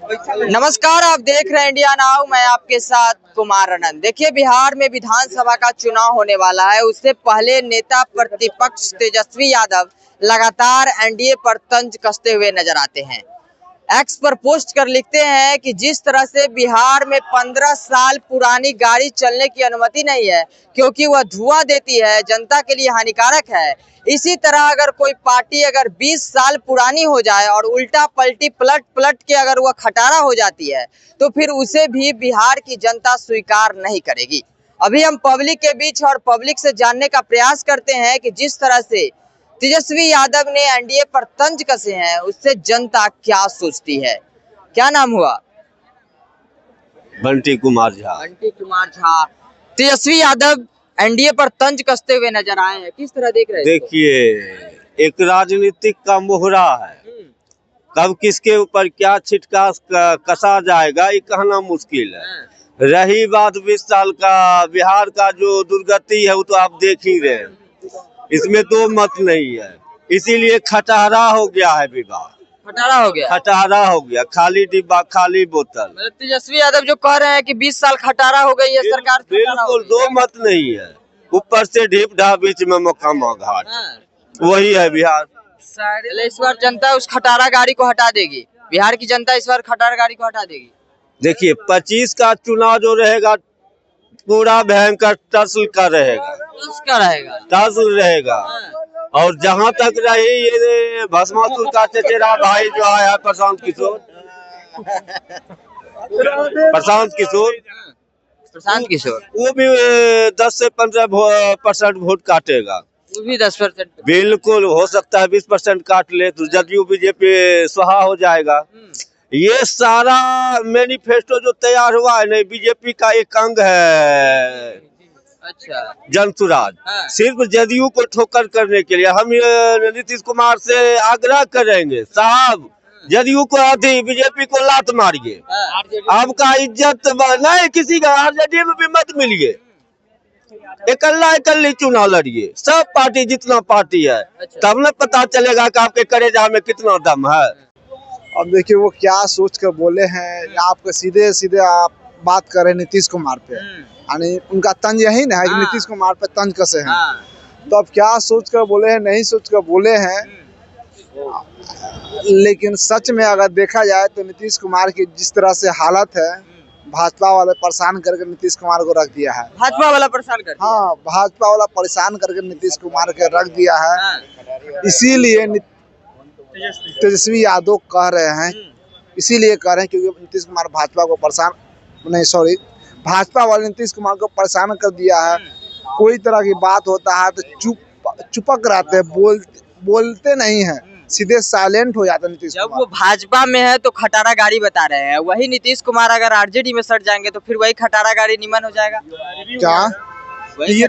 नमस्कार, आप देख रहे हैं इंडिया नाउ। मैं आपके साथ कुमार आनंद। देखिए, बिहार में विधानसभा का चुनाव होने वाला है। उससे पहले नेता प्रतिपक्ष तेजस्वी यादव लगातार एनडीए पर तंज कसते हुए नजर आते हैं। एक्स पर पोस्ट कर लिखते हैं कि जिस तरह से बिहार में 15 साल पुरानी गाड़ी चलने की अनुमति नहीं है क्योंकि वह धुआं देती है, जनता के लिए हानिकारक है, इसी तरह अगर कोई पार्टी अगर 20 साल पुरानी हो जाए और उल्टा पलटी पलट के अगर वह खटारा हो जाती है तो फिर उसे भी बिहार की जनता स्वीकार नहीं करेगी। अभी हम पब्लिक के बीच और पब्लिक से जानने का प्रयास करते हैं कि जिस तरह से तेजस्वी यादव ने एनडीए पर तंज कसे हैं उससे जनता क्या सोचती है। क्या नाम हुआ? बंटी कुमार झा। बंटी कुमार झा। तेजस्वी यादव एनडीए पर तंज कसते हुए नजर आए हैं, किस तरह देख रहे हैं? देखिए, एक राजनीतिक का मोहरा है। कब किसके ऊपर क्या छिटका कसा जाएगा ये कहना मुश्किल है। रही बात 20 साल का बिहार का जो दुर्गति है वो तो आप देख ही रहे हैं, इसमें दो मत नहीं है। इसीलिए खटारा हो गया है विवाह। खटारा हो गया, खटारा हो गया, खाली डिब्बा खाली बोतल। तेजस्वी यादव जो कह रहे हैं कि 20 साल खटारा हो गई है सरकार, बिल्कुल दो मत नहीं है। ऊपर से ढीप ढा, बीच में मकामा घाट, वही है बिहार। इस बार जनता उस खटारा गाड़ी को हटा देगी। बिहार की जनता इस बार खटारा गाड़ी को हटा देगी। देखिए, 25 का चुनाव जो रहेगा पूरा भयंकर तस्ल का रहेगा, तस्ल रहेगा। और जहाँ तक रही ये भस्मासुर का चचेरा भाई जो आया प्रशांत किशोर वो भी 10 से 15% वोट काटेगा। वो भी 10%। बिल्कुल हो सकता है 20% काट ले तो जदयू बीजेपी स्वाहा हो जाएगा। ये सारा मैनिफेस्टो जो तैयार हुआ है नहीं, बीजेपी का एक अंग है। अच्छा, जनसुराज। सिर्फ जदयू को ठोकर करने के लिए हम नीतीश कुमार से आग्रह करेंगे, साहब जदयू को आधी बीजेपी को लात मारिए। आपका इज्जत नहीं, किसी का आरजेडी में भी मत मिलिए, इकल्ली चुनाव लड़िए। सब पार्टी जितना पार्टी है तब न पता चलेगा कि आपके कलेजा में कितना दम है। अब देखिए वो क्या सोच कर बोले हैं। आपको सीधे सीधे आप बात कर रहे हैं नीतीश कुमार पे, यानी उनका तंज यही ना है कि नीतीश कुमार पे तंज कसे हैं। तो अब क्या सोच कर बोले हैं, नहीं सोच कर बोले हैं। लेकिन सच में अगर देखा जाए तो नीतीश कुमार की जिस तरह से हालत है, भाजपा वाले परेशान करके नीतीश कुमार को रख दिया है। भाजपा वाला परेशान कर दिया। हाँ, भाजपा वाला परेशान करके नीतीश कुमार के रख दिया है। इसीलिए तेजस्वी यादव कह रहे हैं, इसीलिए कह रहे हैं क्योंकि नीतीश कुमार भाजपा को भाजपा वाले नीतीश कुमार को परेशान कर दिया है। कोई तरह की बात होता है तो चुपक रहते हैं, बोलते नहीं है, सीधे साइलेंट हो जाता है नीतीश कुमार। जब वो भाजपा में है तो खटारा गाड़ी बता रहे हैं, वही नीतीश कुमार अगर आरजेडी में सट जाएंगे तो फिर वही खटारा गाड़ी निमन हो जाएगा क्या? ये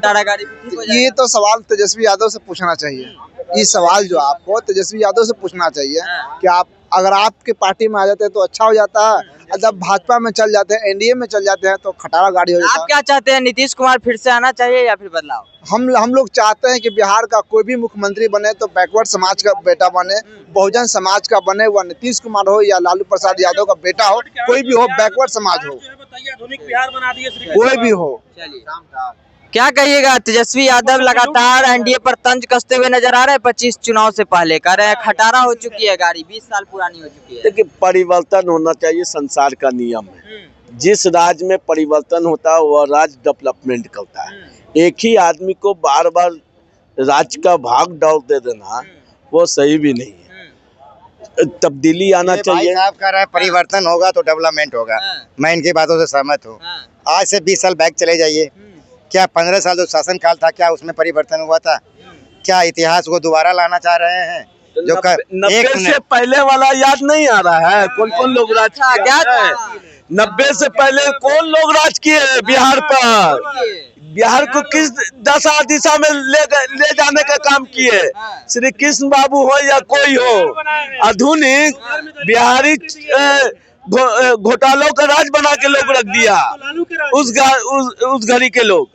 तो सवाल तेजस्वी यादव से पूछना चाहिए। ये सवाल जो आपको तेजस्वी यादव से पूछना चाहिए कि आप अगर आपके पार्टी में आ जाते हैं तो अच्छा हो जाता है, और जब भाजपा में चल जाते हैं, एनडीए में चल जाते हैं तो खटारा गाड़ी हो जाता है। आप क्या चाहते हैं, नीतीश कुमार फिर से आना चाहिए या फिर बदलाव? हम लोग चाहते हैं कि बिहार का कोई भी मुख्यमंत्री बने तो बैकवर्ड समाज का बेटा बने, बहुजन समाज का बने। वह नीतीश कुमार हो या लालू प्रसाद यादव का बेटा हो, कोई भी हो, बैकवर्ड समाज हो, कोई भी हो। क्या कहिएगा? तेजस्वी यादव लगातार एनडीए पर तंज कसते हुए नजर आ रहे हैं। 25 चुनाव से पहले कह रहे हैं खटारा हो चुकी है गाड़ी, 20 साल पुरानी हो चुकी है। देखिए, परिवर्तन होना चाहिए, संसार का नियम है। जिस राज्य में परिवर्तन होता है वह राज्य डेवलपमेंट करता है। एक ही आदमी को बार बार राज्य का भाग दौड़ दे देना वो सही भी नहीं है। तब्दीली आना चाहिए। साहब कह रहा है परिवर्तन होगा तो डेवलपमेंट होगा। मैं इनकी बातों से सहमत हूँ। आज से 20 साल बैक चले जाइए, क्या 15 साल जो शासन काल था क्या उसमें परिवर्तन हुआ था? क्या इतिहास को दोबारा लाना चाह रहे हैं? जो 90 से पहले वाला याद नहीं आ रहा है? कौन लोग राज किया है? 90 से पहले कौन लोग राज किए बिहार पर? बिहार को किस दशा दिशा में ले जाने का काम किए? श्री कृष्ण बाबू हो या कोई हो, आधुनिक बिहारी घोटालों का राज बना के लोग रख दिया उस घड़ी के लोग।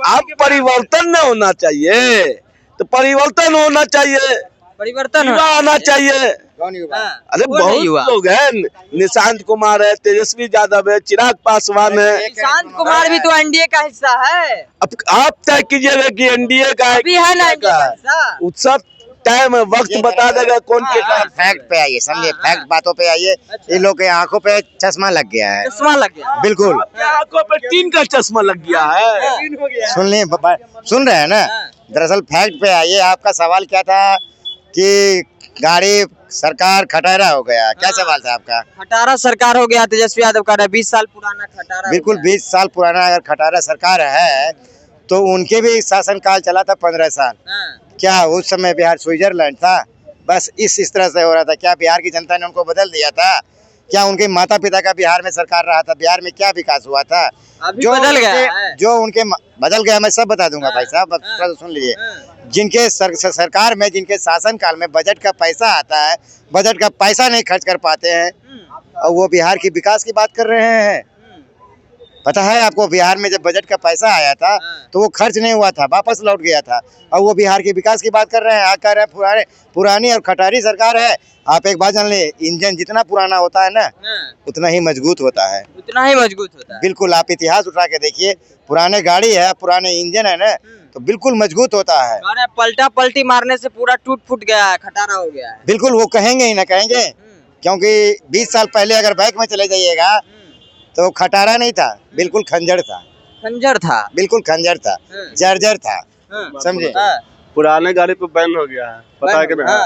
अब परिवर्तन न होना चाहिए तो परिवर्तन होना चाहिए। परिवर्तन युवा आना चाहिए। कौन युवा? अरे कौन है बहुत युवा? लोग हैं, निशांत कुमार है, तेजस्वी यादव है, चिराग पासवान है। निशांत कुमार भी तो एनडीए का हिस्सा है। अब आप तय कीजिएगा कि एनडीए का है अभी है ना एनडीए का हिस्सा। उत्सव टाइम वक्त बता देगा कौन के हाँ। फैक्ट पे आइए, समझे, हाँ, फैक्ट बातों पे आइए। अच्छा। ये लोग के आंखों पे चश्मा लग गया है, चश्मा लग गया। बिल्कुल। आंखों पे टीन का चश्मा लग गया है। सुन रहे हैं ना? हाँ। दरअसल फैक्ट पे आइए। आपका सवाल क्या था कि गाड़ी सरकार खटारा हो गया, क्या हाँ। सवाल था आपका? खटारा सरकार हो गया तेजस्वी यादव का 20 साल पुराना खटारा हो बिल्कुल, गया। 20 साल पुराना अगर खटारा सरकार है तो उनके भी शासन काल चला था 15 साल। हाँ। क्या उस समय बिहार स्विट्जरलैंड था? बस इस तरह से हो रहा था। क्या बिहार की जनता ने उनको बदल दिया था? क्या उनके माता पिता का बिहार में सरकार रहा था? बिहार में क्या विकास हुआ था? अभी बदल गया है। जो उनके बदल गया, मैं सब बता दूंगा भाई साहब, अब थोड़ा सा सुन लीजिए। जिनके सरकार में, जिनके शासन काल में बजट का पैसा आता है, बजट का पैसा नहीं खर्च कर पाते हैं और वो बिहार की विकास की बात कर रहे हैं। पता है आपको, बिहार में जब बजट का पैसा आया था तो वो खर्च नहीं हुआ था, वापस लौट गया था। और वो बिहार के विकास की बात कर रहे हैं। आ कर रहे हैं पुरानी और खटारी सरकार है। आप एक बात जान ले, इंजन जितना पुराना होता है ना उतना ही मजबूत होता है। उतना ही मजबूत होता है। बिल्कुल, आप इतिहास उठा के देखिए, पुराने गाड़ी है, पुराने इंजन है ना, तो बिल्कुल मजबूत होता है। माने पलटा पलटी मारने से पूरा टूट फूट गया है, खटारा हो गया है। बिल्कुल, वो कहेंगे ही ना, कहेंगे, क्योंकि 20 साल पहले अगर बैक में चले जाइएगा तो खटारा नहीं था, बिल्कुल खंजर था। खंजर था। बिल्कुल खंजर था, जर्जर था, समझे। पुराने गाड़ी पे बैन हो गया है, पता है कि नहीं?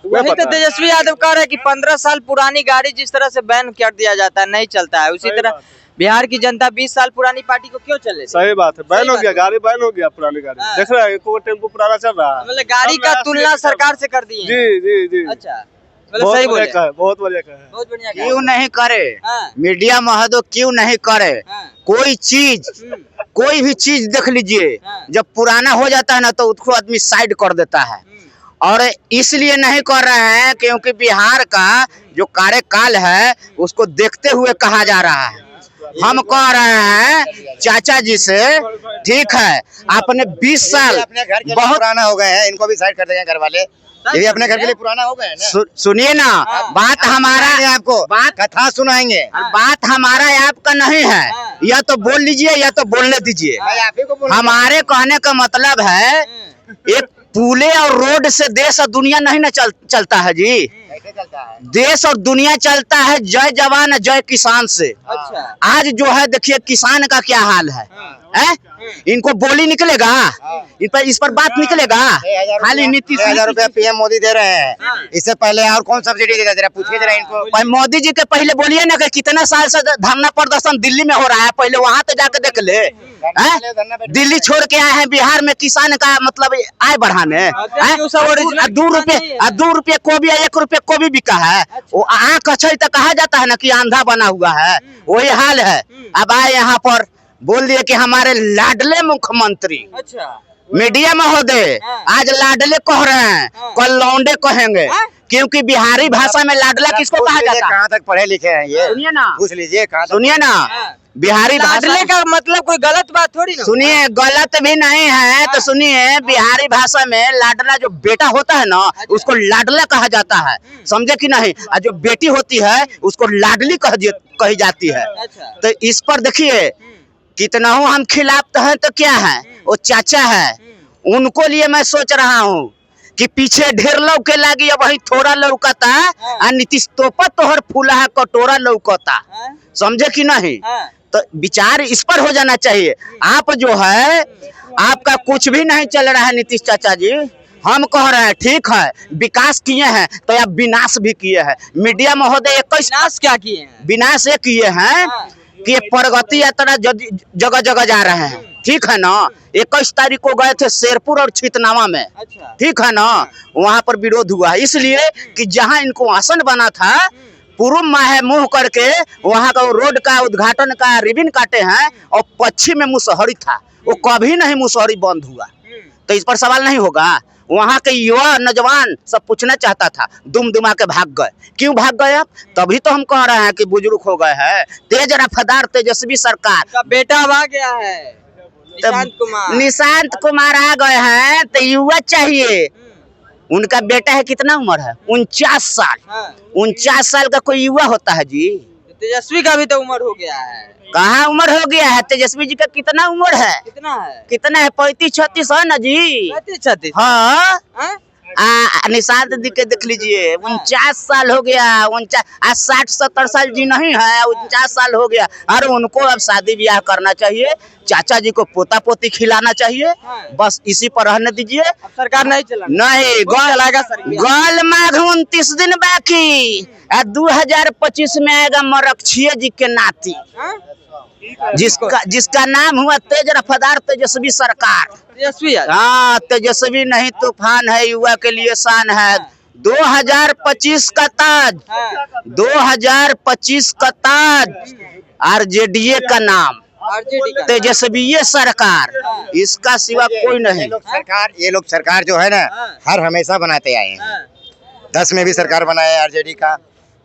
वही तो तेजस्वी यादव कह रहे हैं कि 15 साल पुरानी गाड़ी जिस तरह से बैन कर दिया जाता है, नहीं चलता है, उसी तरह बिहार की जनता 20 साल पुरानी पार्टी को क्यों चले? सही बात है, बैन सही हो बात गया, है। गाड़ी बैन हो गया, पुरानी गाड़ी। हाँ। देख रहे हैं, एको टेम्पो पुराना चल रहा है। मतलब गाड़ी का तुलना सरकार से कर दिए। जी जी जी, अच्छा, मतलब सही बोले। बहुत बढ़िया का है। बहुत बढ़िया कहा। क्यों नहीं करे हाँ। मीडिया महोदय, क्यों नहीं करे? हाँ। कोई चीज, कोई भी चीज देख लीजिए, हाँ। जब पुराना हो जाता है ना तो उसको आदमी साइड कर देता है। और इसलिए नहीं कर रहे हैं क्योंकि बिहार का जो कार्यकाल है उसको देखते हुए कहा जा रहा है। हम कह रहे हैं चाचा जी से, ठीक है, आपने 20 साल बहुत पुराना हो गए हैं, इनको भी साइड कर देंगे घर वाले, ये भी अपने घर के लिए पुराना हो गए हैं ना। सुनिए ना, बात हमारा आपको बात कथा सुनाएंगे, बात हमारा आपका नहीं है, या तो बोल लीजिए या तो बोलने दीजिए। हमारे कहने का मतलब है एक पुले और रोड से देश और दुनिया नहीं ना चलता है जी। देश और दुनिया चलता है जय जवान जय किसान से। अच्छा। आज जो है देखिए किसान का क्या हाल है, इनको बोली निकलेगा, इस पर बात निकलेगा। खाली नीतीश 1000 रुपया पीएम मोदी दे रहे हैं, इससे पहले और कौन सब्सिडी दे रहा, पूछिए जरा इनको। भाई मोदी जी के पहले बोलिए ना कि कितना साल से धरना प्रदर्शन दिल्ली में हो रहा है, पहले वहाँ तो जाके देख ले। दिल्ली छोड़ के आए हैं बिहार में किसान का मतलब आय बढ़ाने। 2 रुपये को भी 1 रुपये को भी बिका है, वो आँख अच्छा तो कहा जाता है ना कि आंधा बना हुआ है, वही हाल है। अब आए यहाँ पर बोल दिए कि हमारे लाडले मुख्यमंत्री। अच्छा। मीडिया महोदय आज लाडले कह रहे हैं, कल लौंडे कहेंगे, क्योंकि बिहारी भाषा में लाडला किसको कहा जाता है? कहाँ तक पढ़े लिखे हैं ये? सुनिए ना, पूछ लीजिए। सुनिए ना, बिहारी लाडले का मतलब कोई गलत बात थोड़ी ना। सुनिए, गलत भी नहीं है तो सुनिए, बिहारी भाषा में लाडला जो बेटा होता है ना उसको लाडला कहा जाता है, समझे कि नहीं? और जो बेटी होती है उसको लाडली कही जाती है। तो इस पर देखिए कितना हूँ हम खिलाफ हैं तो क्या है, वो चाचा है, उनको लिए मैं सोच रहा हूँ कि पीछे ढेर लौके लागी, अब वही थोड़ा लौकता, और नीतीश तोपा तोहर फूला है कटोरा लौकता, समझे कि नहीं? तो विचार इस पर हो जाना चाहिए। आप जो है, आपका कुछ भी नहीं चल रहा है नीतीश चाचा जी। हम कह रहे हैं ठीक है, विकास किए हैं तो आप विनाश भी किए हैं। मीडिया महोदय 21 विनाश क्या किए हैं? विनाश ये किए हैं कि प्रगति यात्रा जगह जगह जा रहे हैं, ठीक है ना। 21 तारीख को गए थे शेरपुर और छितनावा में, ठीक है ना, वहाँ पर विरोध हुआ, इसलिए कि जहाँ इनको आसन बना था पूर्व माह मुंह करके वहाँ का रोड का उद्घाटन का रिबन काटे हैं, और पश्चिम में मुसहरी था, वो कभी नहीं मुसहरी बंद हुआ। तो इस पर सवाल नहीं होगा? वहाँ के युवा नौजवान सब पूछना चाहता था, दुम दुमा के भाग गए। क्यों भाग गए आप? तभी तो हम कह रहे हैं कि बुजुर्ग हो गए हैं। तेज रफ्तार तेजस्वी सरकार का बेटा अब आ गया है, निशांत कुमार। निशांत कुमार आ गए हैं तो युवा चाहिए, उनका बेटा है, कितना उम्र है? 49 साल। 49 साल का कोई युवा होता है जी? तेजस्वी का भी तो उम्र हो गया है। कहाँ उम्र हो गया है? तेजस्वी जी का कितना उम्र है? कितना है? कितना है? 35-36 है ना जी? 36। हाँ, हाँ? निशान दीदी के देख लीजिए, 49 साल हो गया। 49 60-70 साल जी नहीं है, 49 साल हो गया। अरे उनको अब शादी ब्याह करना चाहिए, चाचा जी को पोता पोती खिलाना चाहिए, बस इसी पर रहने दीजिए। अब सरकार नहीं चला नहीं, चलाएगा सरकार। गोल माघ 29 दिन बाकी, 2025 में आएगा मरक्षिया जी के नाती, जिसका नाम हुआ तेज रफ्तार तेजस्वी सरकार। तेजस्वी है। हाँ, तेजस्वी नहीं तूफान है, युवा के लिए शान है। 2025 का ताज, 2025 का ताज आरजेडीए का नाम, तेजस्वी सरकार, इसका सिवा कोई नहीं। ये लोग सरकार जो है ना, हर हमेशा बनाते आए हैं। 10 में भी सरकार बनाए आरजेडी का,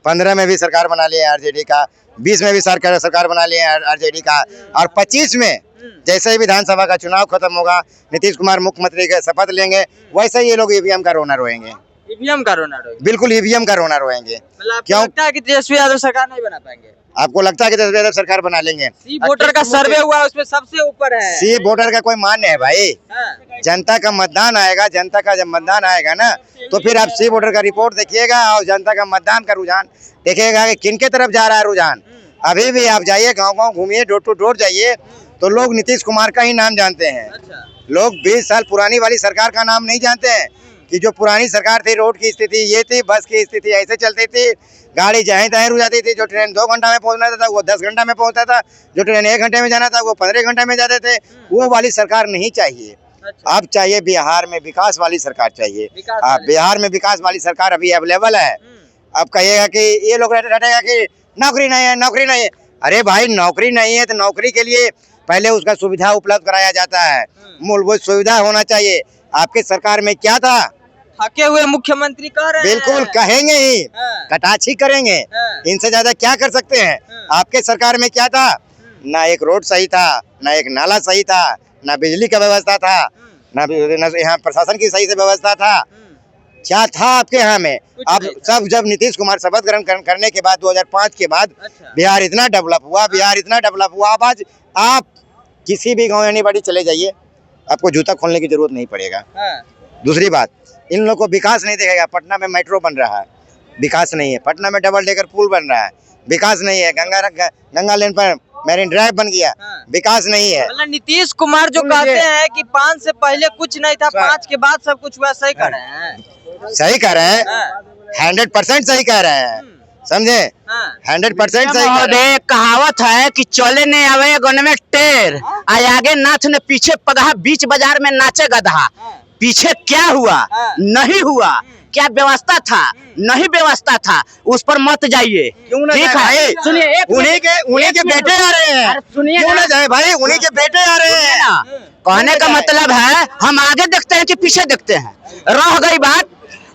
15 में भी सरकार बना लिया आरजेडी का, 20 में भी सरकार बना लिया आरजेडी का, और 25 में जैसे ही विधानसभा का चुनाव खत्म होगा, नीतीश कुमार मुख्यमंत्री का शपथ लेंगे, वैसे ये लोग ईवीएम का रोना रोएंगे। ईवीएम का रोना रोएंगे? बिल्कुल ईवीएम का रोना रोएंगे। मतलब क्यों लगता है कि तेजस्वी यादव सरकार नहीं बना पाएंगे? आपको लगता है कि तेजस्वी यादव सरकार बना लेंगे? सी वोटर का सर्वे हुआ, उसमें सबसे ऊपर है। सी वोटर का कोई मान्य है भाई? जनता का मतदान आएगा, जनता का जब मतदान आएगा ना, तो फिर आप सी वोटर का रिपोर्ट देखिएगा और जनता का मतदान का रुझान देखिएगा कि किन के तरफ जा रहा है रुझान। अभी भी आप जाइए, गांव-गांव घूमिए, डोर टू डोर जाइए, तो लोग नीतीश कुमार का ही नाम जानते हैं। लोग 20 साल पुरानी वाली सरकार का नाम नहीं जानते हैं कि जो पुरानी सरकार थी, रोड की स्थिति ये थी, बस की स्थिति ऐसे चलती थी, गाड़ी जहीं तहीं रुक जाती थी। जो ट्रेन 2 घंटा में पहुंचना था वो 10 घंटा में पहुंचता था, जो ट्रेन 1 घंटे में जाना था वो 15 घंटे में जाते थे। वो वाली सरकार नहीं चाहिए। अब चाहिए बिहार में विकास वाली सरकार चाहिए। बिहार में विकास वाली सरकार अभी अवेलेबल है। अब कहिएगा कि ये लोग रटेगा कि नौकरी नहीं है, नौकरी नहीं है। अरे भाई, नौकरी नहीं है तो नौकरी के लिए पहले उसका सुविधा उपलब्ध कराया जाता है, मूलभूत सुविधा होना चाहिए। आपके सरकार में क्या था? थके हुए मुख्यमंत्री कह रहे हैं। बिल्कुल कहेंगे ही, कटाक्षी करेंगे, इनसे ज्यादा क्या कर सकते हैं? आपके सरकार में क्या था? ना एक रोड सही था, ना एक नाला सही था, ना बिजली का व्यवस्था था, ना यहाँ प्रशासन की सही से व्यवस्था था। क्या था आपके यहाँ में? आप सब जब नीतीश कुमार शपथ ग्रहण करने के बाद 2005 के बाद बिहार इतना डेवलप हुआ, बिहार इतना डेवलप हुआ। अब आज आप किसी भी गाँव यानी बड़ी चले जाइए, आपको जूता खोलने की जरूरत नहीं पड़ेगा। दूसरी बात, इन लोगों को विकास नहीं दिखेगा। पटना में मेट्रो बन रहा है, विकास नहीं है। पटना में डबल डेकर पुल बन रहा है, विकास नहीं है। गंगा लेन पर मैरिन ड्राइव बन गया, विकास नहीं है। मतलब नीतीश कुमार जो कहते हैं कि 5 से पहले कुछ नहीं था, 5 के बाद सब कुछ हुआ, सही कर रहे हैं? सही कह रहे हैं, 100% सही कह रहे हैं, समझे? 100% सही कह रहे हैं। कहावत है कि चले ने आवे गन में टेर, आगे नाच ने पीछे पगहा, बीच बाजार में नाचे गधा। पीछे क्या हुआ? नहीं हुआ। क्या व्यवस्था था? नहीं व्यवस्था था, उस पर मत जाइए। ठीक है, सुनिए, उन्हीं के बेटे आ रहे हैं, सुनिए, क्यों ना जाए भाई? उन्हीं के बेटे आ रहे हैं। कहने का मतलब है हम आगे देखते हैं कि पीछे देखते हैं। रह गई बात,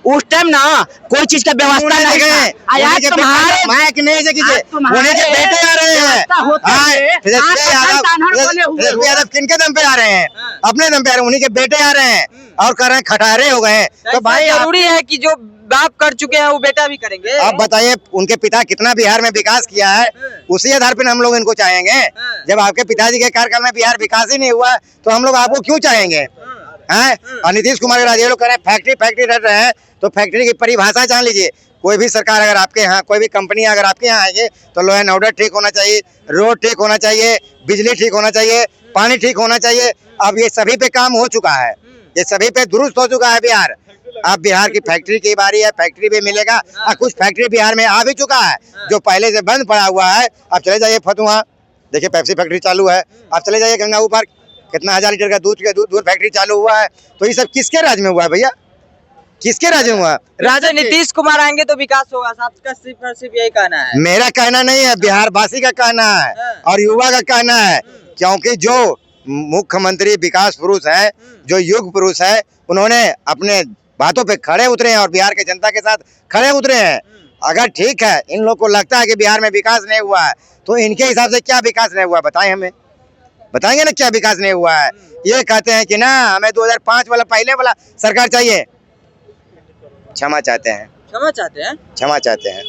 उस टाइम ना कोई चीज का व्यवस्था नहीं है। उन्हीं के बेटे आ रहे हैं। तेजस्वी यादव किनके दम पे आ रहे हैं? अपने दम पे आ रहे हैं। उन्हीं के बेटे आ रहे हैं और कर रहे हैं, खटारे हो गए हैं। तो भाई जरूरी है कि जो बाप कर चुके हैं वो बेटा भी करेंगे। आप बताइए, उनके पिता कितना बिहार में विकास किया है, उसी आधार पर हम लोग इनको चाहेंगे। जब आपके पिताजी के कार्यकाल में बिहार विकास ही नहीं हुआ तो हम लोग आपको क्यों चाहेंगे? हैं? और नीतीश कुमार के ये लोग कह रहे हैं फैक्ट्री रह रहे हैं, तो फैक्ट्री की परिभाषा जान लीजिए। कोई भी सरकार अगर आपके यहाँ, कोई भी कंपनी अगर आपके यहाँ आएगी तो लॉ एंड ऑर्डर ठीक होना चाहिए, रोड ठीक होना चाहिए, बिजली ठीक होना चाहिए, पानी ठीक होना चाहिए। अब ये सभी पे काम हो चुका है, ये सभी पे दुरुस्त हो चुका है बिहार। अब बिहार की फैक्ट्री की बारी है, फैक्ट्री भी मिलेगा। और कुछ फैक्ट्री बिहार में आ भी चुका है जो पहले से बंद पड़ा हुआ है। आप चले जाइए फतुहा, देखिए पेप्सी फैक्ट्री चालू है। आप चले जाइए गंगा ऊपर, कितना 1000 लीटर का दूध फैक्ट्री चालू हुआ है। तो ये सब किसके राज में हुआ है भैया? किसके राज में हुआ? राजा नीतीश कुमार आएंगे तो विकास होगा, आपका सिर्फ यही कहना है? मेरा कहना नहीं है, बिहार वासी का कहना है और युवा का कहना है। क्योंकि जो मुख्यमंत्री विकास पुरुष है, जो युग पुरुष है, उन्होंने अपने बातों पे खड़े उतरे हैं और बिहार के जनता के साथ खड़े उतरे हैं। अगर ठीक है, इन लोग को लगता है कि बिहार में विकास नहीं हुआ है, तो इनके हिसाब से क्या विकास नहीं हुआ बताएं हमें, बताएंगे ना क्या विकास नहीं हुआ है। ये कहते हैं कि ना हमें 2005 वाला पहले वाला सरकार चाहिए। क्षमा चाहते हैं, क्षमा चाहते हैं। क्षमा चाहते हैं।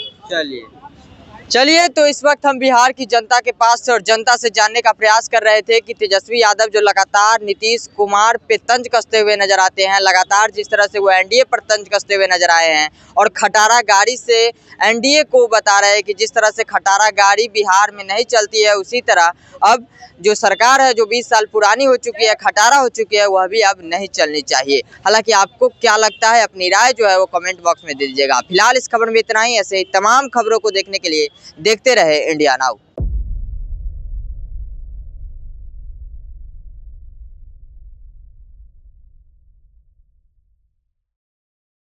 चलिए तो इस वक्त हम बिहार की जनता के पास से और जनता से जानने का प्रयास कर रहे थे कि तेजस्वी यादव जो लगातार नीतीश कुमार पे तंज कसते हुए नजर आते हैं, लगातार जिस तरह से वो एनडीए पर तंज कसते हुए नजर आए हैं और खटारा गाड़ी से एनडीए को बता रहे हैं कि जिस तरह से खटारा गाड़ी बिहार में नहीं चलती है, उसी तरह अब जो सरकार है जो 20 साल पुरानी हो चुकी है, खटारा हो चुकी है, वह भी अब नहीं चलनी चाहिए। हालांकि आपको क्या लगता है, अपनी राय जो है वो कमेंट बॉक्स में दे दीजिएगा। फिलहाल इस खबर में इतना ही। ऐसे ही तमाम खबरों को देखने के लिए देखते रहे इंडिया नाउ।